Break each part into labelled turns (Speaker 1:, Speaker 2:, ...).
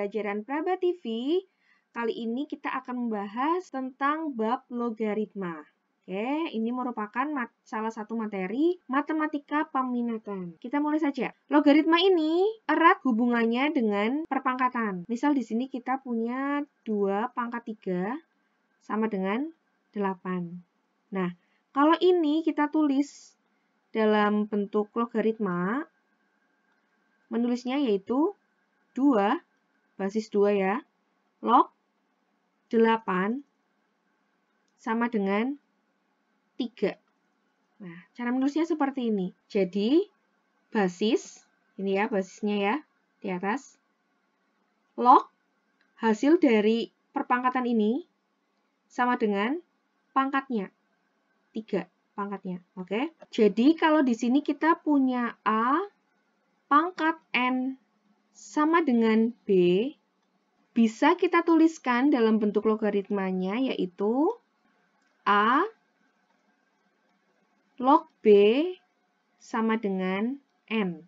Speaker 1: pembelajaran Praba TV. Kali ini kita akan membahas tentang bab logaritma. Oke, ini merupakan salah satu materi matematika peminatan. Kita mulai saja. Logaritma ini erat hubungannya dengan perpangkatan. Misal di sini kita punya 2 pangkat 3 sama dengan 8. Nah, kalau ini kita tulis dalam bentuk logaritma, menulisnya yaitu 2, basis 2 ya, log 8 sama dengan 3. Nah, cara menulisnya seperti ini. Jadi, basis, ini ya basisnya ya, di atas. Log, hasil dari perpangkatan ini, sama dengan pangkatnya, 3 pangkatnya. Oke? Jadi, kalau di sini kita punya A, pangkat N sama dengan B, bisa kita tuliskan dalam bentuk logaritmanya yaitu A log B sama dengan N.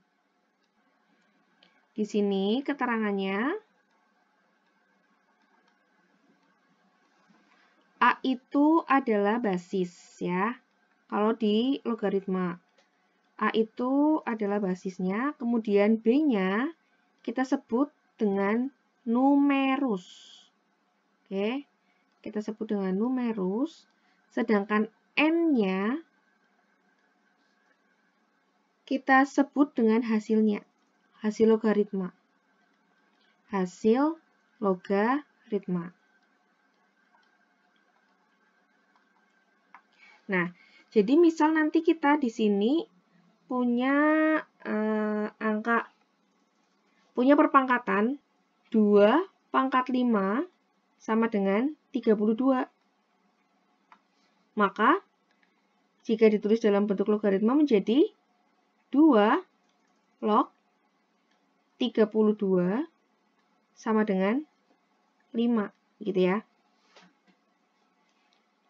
Speaker 1: Di sini keterangannya A itu adalah basis ya. Kalau di logaritma A itu adalah basisnya, kemudian B-nya kita sebut dengan numerus. Oke, kita sebut dengan numerus, sedangkan N-nya kita sebut dengan hasilnya, hasil logaritma. Hasil logaritma. Nah, jadi misal nanti kita di sini punya punya perpangkatan 2 pangkat 5 sama dengan 32. Maka, jika ditulis dalam bentuk logaritma menjadi 2 log 32 sama dengan 5, gitu ya.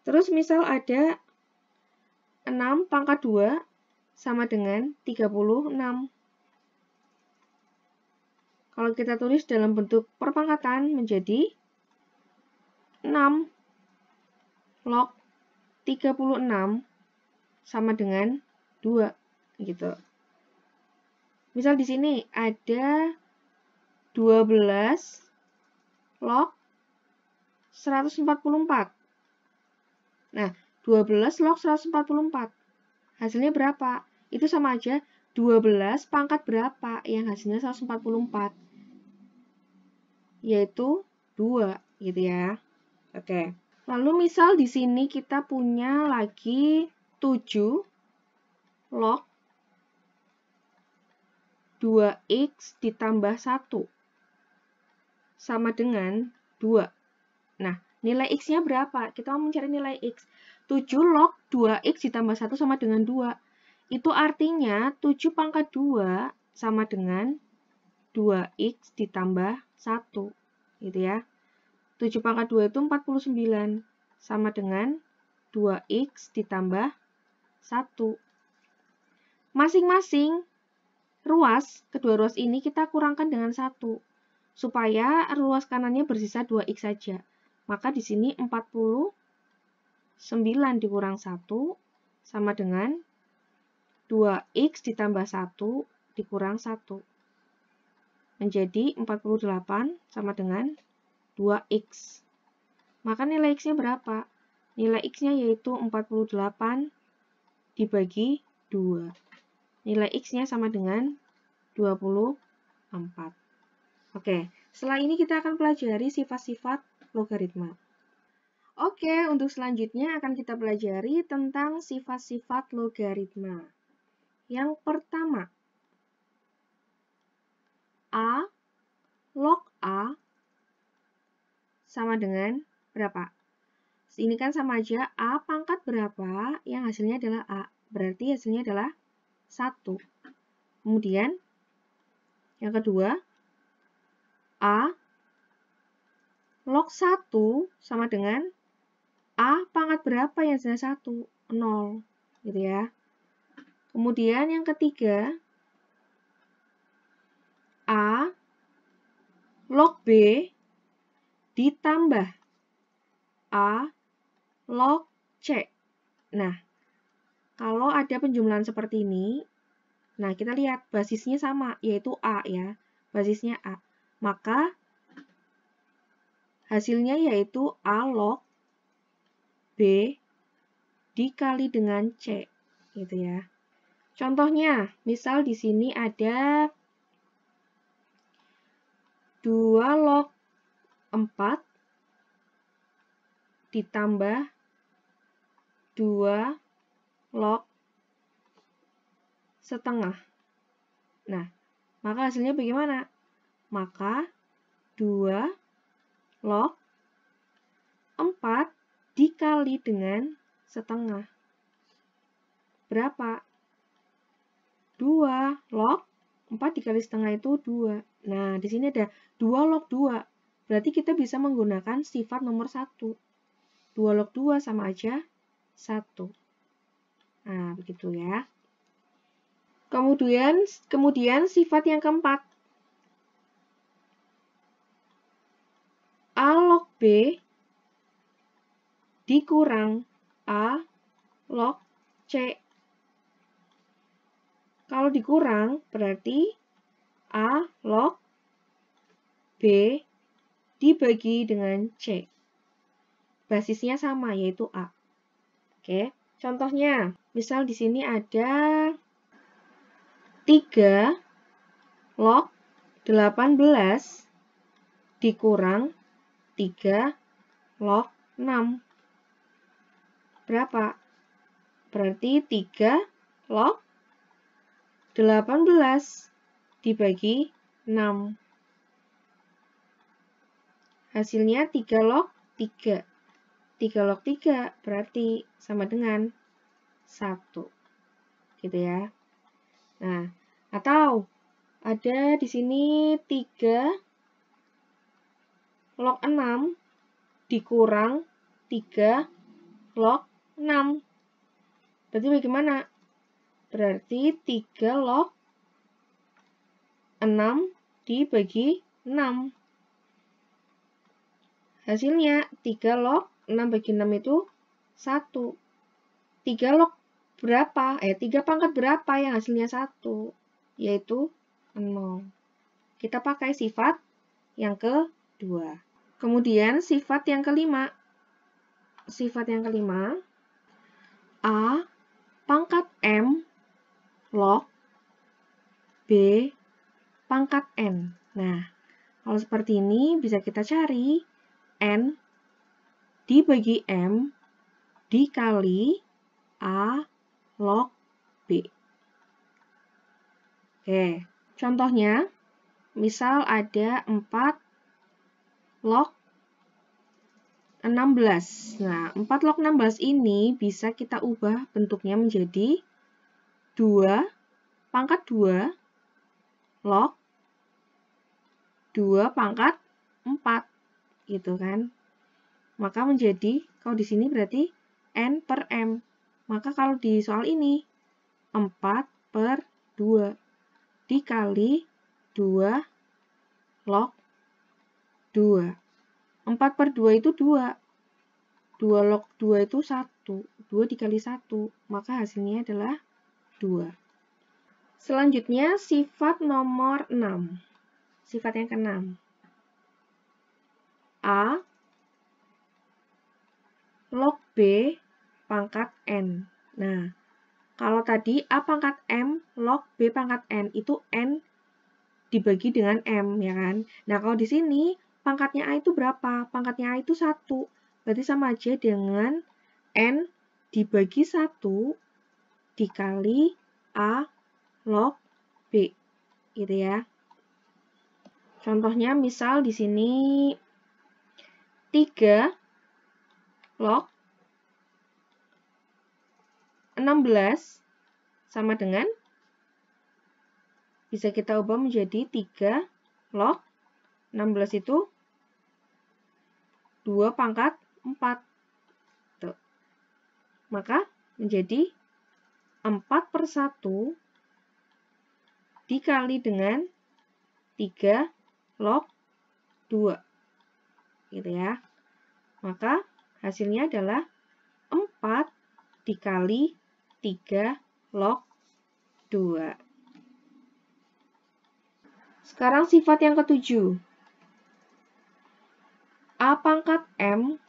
Speaker 1: Terus misal ada 6 pangkat 2 sama dengan 36. Kalau kita tulis dalam bentuk perpangkatan menjadi 6 log 36 sama dengan 2, gitu. Misal di sini ada 12 log 144. Nah, 12 log 144. Hasilnya berapa? Itu sama aja 12 pangkat berapa yang hasilnya 144. Yaitu 2, gitu ya. Oke. Lalu misal di sini kita punya lagi 7 log 2x ditambah 1 sama dengan 2. Nah, nilai x-nya berapa? Kita mau mencari nilai x. 7 log 2x ditambah 1 sama dengan 2. Itu artinya 7 pangkat 2 sama dengan 2x ditambah 1. Gitu ya. 7 pangkat 2 itu 49. Sama dengan 2x ditambah 1. Masing-masing ruas, kedua ruas ini kita kurangkan dengan 1. Supaya ruas kanannya bersisa 2x saja. Maka di sini 49 dikurang 1 sama dengan 2x ditambah 1 dikurang 1. Menjadi 48 sama dengan 2x. Maka nilai x-nya berapa? Nilai x-nya yaitu 48 dibagi 2. Nilai x-nya sama dengan 24. Oke, setelah ini kita akan pelajari sifat-sifat logaritma. Oke, untuk selanjutnya akan kita pelajari tentang sifat-sifat logaritma. Yang pertama, A log A sama dengan berapa? Ini kan sama aja A pangkat berapa yang hasilnya adalah A. Berarti hasilnya adalah 1. Kemudian, yang kedua, A log 1 sama dengan A pangkat berapa yang hasilnya 1? 0. Gitu ya. Kemudian yang ketiga, A log B ditambah A log C. Nah, kalau ada penjumlahan seperti ini, nah kita lihat basisnya sama, yaitu A ya. Basisnya A. Maka hasilnya yaitu A log B dikali dengan C. Gitu ya. Contohnya, misal di sini ada 2 log 4 ditambah 2 log setengah. Nah, maka hasilnya bagaimana? Maka 2 log 4 dikali dengan setengah. Berapa? 2 log 4 dikali setengah itu 2. Nah, di sini ada 2 log 2. Berarti kita bisa menggunakan sifat nomor 1. 2 log 2 sama aja 1. Nah, begitu ya. Kemudian sifat yang keempat. A log B dikurang A log C. Kalau dikurang, berarti A log B dibagi dengan C. Basisnya sama, yaitu A. Oke, contohnya, misal di sini ada 3 log 18 dikurang 3 log 6. Berapa? Berarti 3 log 18 dibagi 6. Hasilnya 3 log 3. 3 log 3 berarti sama dengan 1. Gitu ya. Nah, atau ada di sini 3 log 6 dikurang 3 log 6. Berarti bagaimana? Berarti 3 log 6 dibagi 6. Hasilnya 3 log 6 bagi 6 itu 1. 3 log berapa? 3 pangkat berapa yang hasilnya 1? Yaitu 0. Kita pakai sifat yang kedua. Kemudian sifat yang kelima. Sifat yang kelima, A pangkat M log B pangkat N. Nah, kalau seperti ini bisa kita cari N dibagi M dikali A log B. Oke, contohnya, misal ada 4 log 16. Nah, 4 log 16 ini bisa kita ubah bentuknya menjadi 2 pangkat 2 log 2 pangkat 4. Gitu kan. Maka menjadi, kalau di sini berarti N per M. Maka kalau di soal ini, 4 per 2 dikali 2 log 2. 4 per 2 itu 2. 2 log 2 itu 1. 2 dikali 1. Maka hasilnya adalah 2. Selanjutnya, sifat nomor 6. Sifat yang ke-6. A log B pangkat N. Nah, kalau tadi A pangkat M log B pangkat N, itu N dibagi dengan M, ya kan? Nah, kalau di sini pangkatnya A itu berapa? Pangkatnya A itu 1. Berarti sama aja dengan N dibagi 1 dikali A log B. Gitu ya. Contohnya misal di sini 3 log 16 sama dengan, bisa kita ubah menjadi 3 log 16 itu 2 pangkat 4. Tuh. Maka menjadi 4 per 1 dikali dengan 3 log 2. Gitu ya. Maka hasilnya adalah 4 dikali 3 log 2. Sekarang sifat yang ketujuh. A pangkat M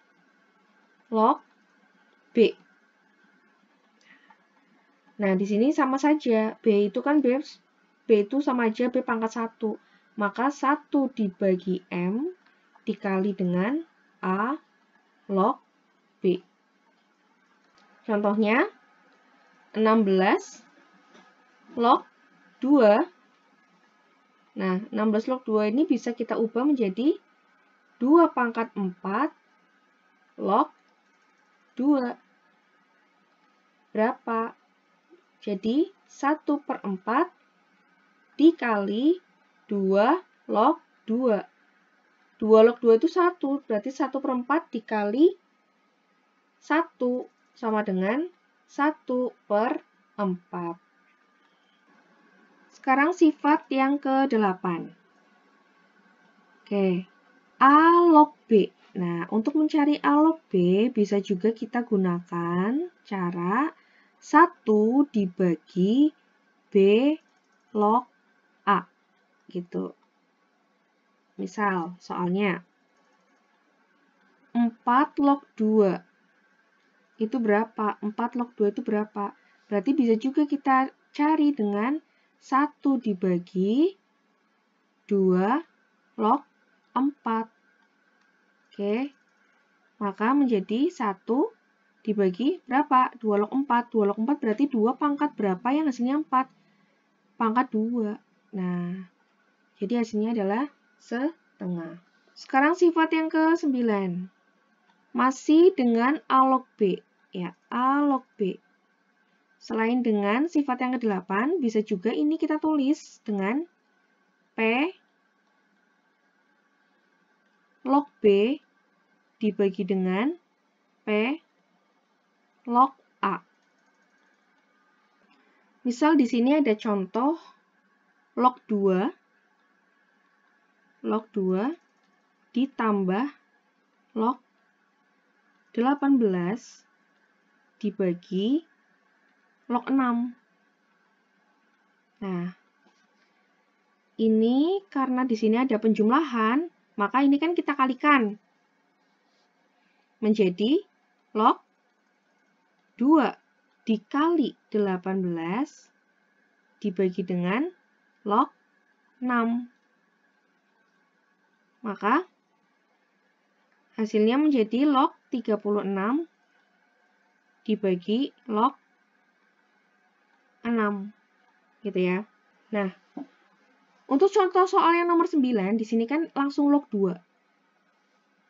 Speaker 1: log B. Nah, di sini sama saja. B itu kan B itu sama aja B pangkat 1. Maka 1 dibagi M dikali dengan A log B. Contohnya, 16 log 2. Nah, 16 log 2 ini bisa kita ubah menjadi 2 pangkat 4 log 2. Berapa? Jadi, 1/4 dikali 2 log 2. 2 log 2 itu 1, berarti 1/4 dikali 1 sama dengan 1/4. Sekarang sifat yang ke-8. Oke, A log B. Nah, untuk mencari A log B, bisa juga kita gunakan cara 1 dibagi B log A. Gitu. Misal, soalnya 4 log 2 itu berapa? 4 log 2 itu berapa? Berarti bisa juga kita cari dengan 1 dibagi 2 log 4. Oke, maka menjadi 1 dibagi berapa? 2 log 4. 2 log 4 berarti 2 pangkat berapa yang hasilnya 4? Pangkat 2. Nah, jadi hasilnya adalah setengah. Sekarang sifat yang ke-9. Masih dengan A log B. Ya, A log B. Selain dengan sifat yang ke-8, bisa juga ini kita tulis dengan P log B dibagi dengan P log A. Misal di sini ada contoh log 2 ditambah log 18 dibagi log 6. Nah, ini karena di sini ada penjumlahan, maka ini kan kita kalikan menjadi log 2 dikali 18 dibagi dengan log 6. Maka hasilnya menjadi log 36 dibagi log 6. Gitu ya. Nah, untuk contoh soal yang nomor 9, di sini kan langsung log 2.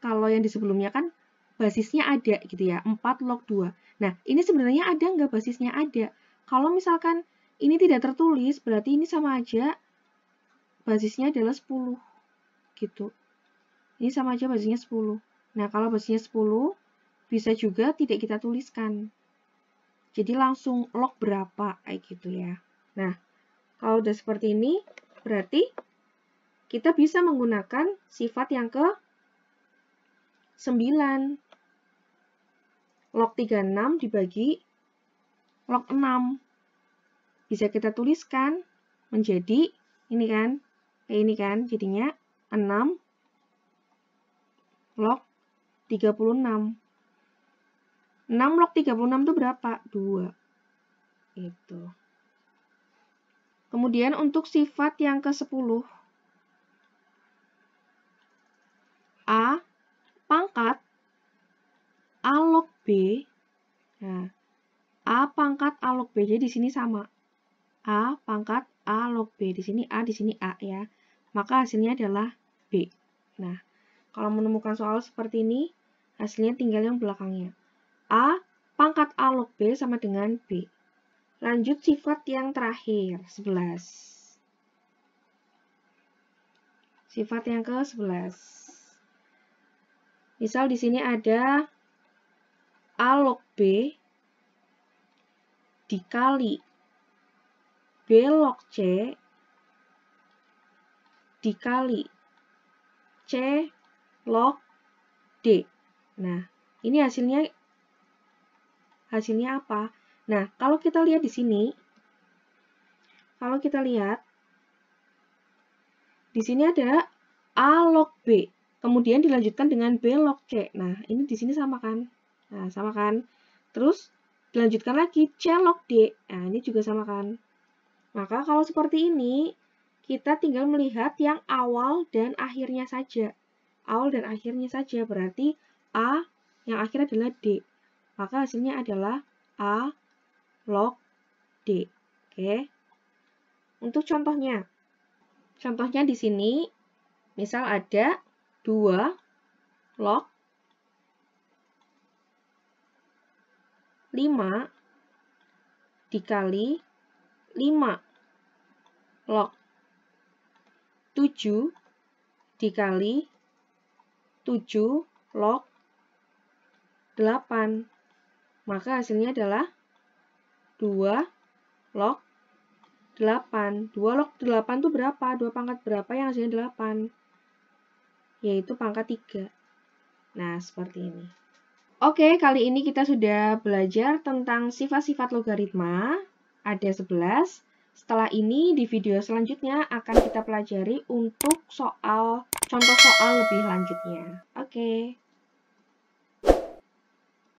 Speaker 1: Kalau yang di sebelumnya kan basisnya ada gitu ya, 4 log 2. Nah, ini sebenarnya ada nggak basisnya? Ada. Kalau misalkan ini tidak tertulis, berarti ini sama aja basisnya adalah 10. Gitu. Ini sama aja basisnya 10. Nah, kalau basisnya 10, bisa juga tidak kita tuliskan. Jadi langsung log berapa, kayak gitu ya. Nah, kalau udah seperti ini, berarti kita bisa menggunakan sifat yang ke-9. Log 36 dibagi log 6. Bisa kita tuliskan menjadi ini kan, kayak ini kan, jadinya 6 log 36. 6 log 36 itu berapa? 2. Itu. Kemudian untuk sifat yang ke-10. A pangkat A log B. Nah, A pangkat A log B. Jadi di sini sama. A pangkat A log B. Di sini A, di sini A ya. Maka hasilnya adalah B. Nah, kalau menemukan soal seperti ini, hasilnya tinggal yang belakangnya. A pangkat A log B sama dengan B. Lanjut sifat yang terakhir, 11. Sifat yang ke-11. Misal di sini ada A log B dikali B log C dikali C log D. Nah, ini hasilnya apa? Nah, kalau kita lihat di sini, di sini ada A log B, kemudian dilanjutkan dengan B log C. Nah, ini di sini sama kan? Nah, sama kan? Terus dilanjutkan lagi C log D. Nah, ini juga sama kan? Maka kalau seperti ini, kita tinggal melihat yang awal dan akhirnya saja. Awal dan akhirnya saja, berarti A yang akhir adalah D. Maka hasilnya adalah A log D. Oke. Untuk contohnya di sini, misal ada 2 log 5 dikali 5 log 7 dikali 7 log 8. Maka hasilnya adalah 2 log 8. 2 log 8 itu berapa? 2 pangkat berapa yang hasilnya 8? Yaitu pangkat 3. Nah, seperti ini. Oke, kali ini kita sudah belajar tentang sifat-sifat logaritma. Ada 11. Setelah ini, di video selanjutnya akan kita pelajari untuk contoh soal lebih lanjutnya. Oke.